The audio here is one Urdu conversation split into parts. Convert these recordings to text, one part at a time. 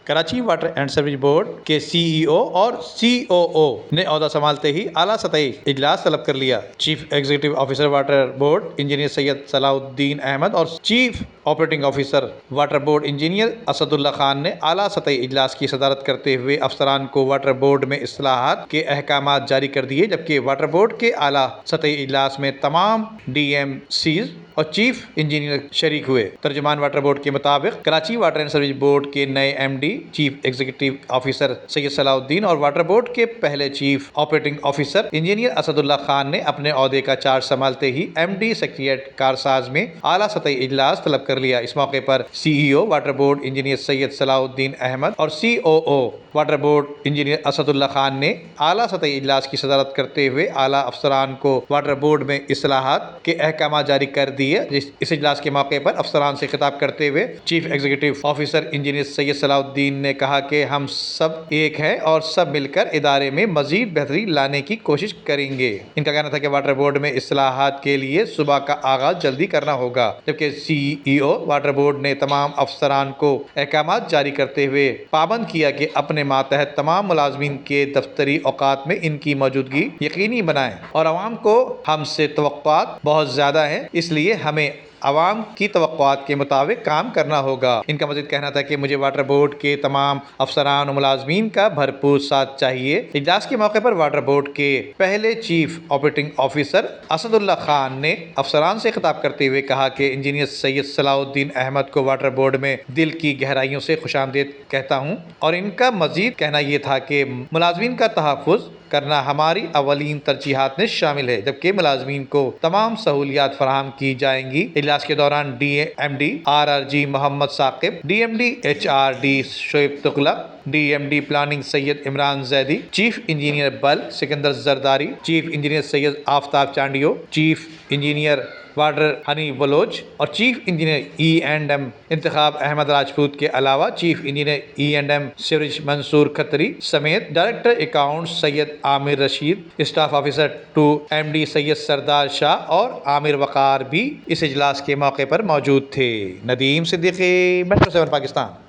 Karachi water and sewerage board کے سی ای او اور سی او او نے عہدہ سنبھالتے ہی اعلیٰ سطحی اجلاس طلب کر لیا۔ Chief executive officer water board engineer Syed Salahuddin Ahmed اور chief operating officer water board engineer Asadullah Khan نے اعلیٰ سطحی اجلاس کی صدارت کرتے ہوئے افسران کو واٹر بورڈ میں اصلاحات کے احکامات جاری کر دیے، جبکہ واٹر بورڈ کے اعلیٰ سطحی اجلاس میں تمام ڈی ایم سیز اور چیف انجینئر شریک ہوئے۔ ترجمان واٹر بورڈ کے مطابق Karachi water and sewerage board کے نئے M D chief executive officer Syed Salahuddin اور واٹر بورڈ کے پہلے chief operating officer engineer Asadullah Khan نے اپنے عہدے کا چارج سنبھالتے ہی ایم ڈی سیکریٹریٹ کارساز میں اعلیٰ سطحی اجلاس طلب کر لیا۔ اس موقع پر C E O water board engineer Syed Salahuddin Ahmed اور سی او او water board engineer Asadullah Khan نے اعلیٰ سطحی اجلاس کی صدارت کرتے ہوئے اعلیٰ افسران کو واٹر بورڈ میں اصلاحات کے احکامات جاری کر دیے۔ اس اجلاس کے موقع پر افسران سے خطاب کرتے ہوئے chief executive officer engineer Syed صلاح الدین نے کہا کہ ہم سب ایک ہیں اور سب مل کر ادارے میں مزید بہتری لانے کی کوشش کریں گے۔ ان کا کہنا تھا کہ واٹر بورڈ میں اصلاحات کے لیے صبح کا آغاز جلدی کرنا ہوگا، جبکہ سی ای او واٹر بورڈ نے تمام افسران کو احکامات جاری کرتے ہوئے پابند کیا کہ اپنے ماتحت تمام ملازمین کے دفتری اوقات میں ان کی موجودگی یقینی بنائیں اور عوام کو ہم سے توقعات بہت زیادہ ہیں، اس لیے ہمیں عوام کی توقعات کے مطابق کام کرنا ہوگا۔ ان کا مزید کہنا تھا کہ مجھے واٹر بورڈ کے تمام افسران اور ملازمین کا بھرپور ساتھ چاہیے۔ اجلاس کے موقع پر واٹر بورڈ کے پہلے چیف آپریٹنگ آفیسر اسد اللہ خان نے افسران سے خطاب کرتے ہوئے کہا کہ انجینئر سید صلاح الدین احمد کو واٹر بورڈ میں دل کی گہرائیوں سے خوش آمدید کہتا ہوں، اور ان کا مزید کہنا یہ تھا کہ ملازمین کا تحفظ کرنا ہماری اولین ترجیحات میں شامل ہے، جبکہ ملازمین کو تمام سہولیات فراہم کی جائیں گی۔ اجلاس کے دوران D M D R R G Muhammad Saqib, D M D H R D Shoaib Tughlaq, D M D planning Syed Imran Zaidi, chief engineer بل Sikandar Zardari, chief engineer Syed Aftab Chandio, chief engineer water ہنی بلوچ اور chief engineer E and M Intikhab Ahmed Rajput کے علاوہ chief engineer E and M sewerage Mansoor Khatri سمیت director account Syed Amir Rasheed, staff officer 2 M D سید سردار شاہ اور عامر وقار بھی اس اجلاس کے موقع پر موجود تھے۔ ندیم صدیقی، میٹرو 7 پاکستان۔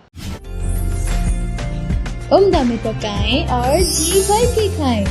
عمدہ میں پکائیں اور جی بھر کے کھائیں۔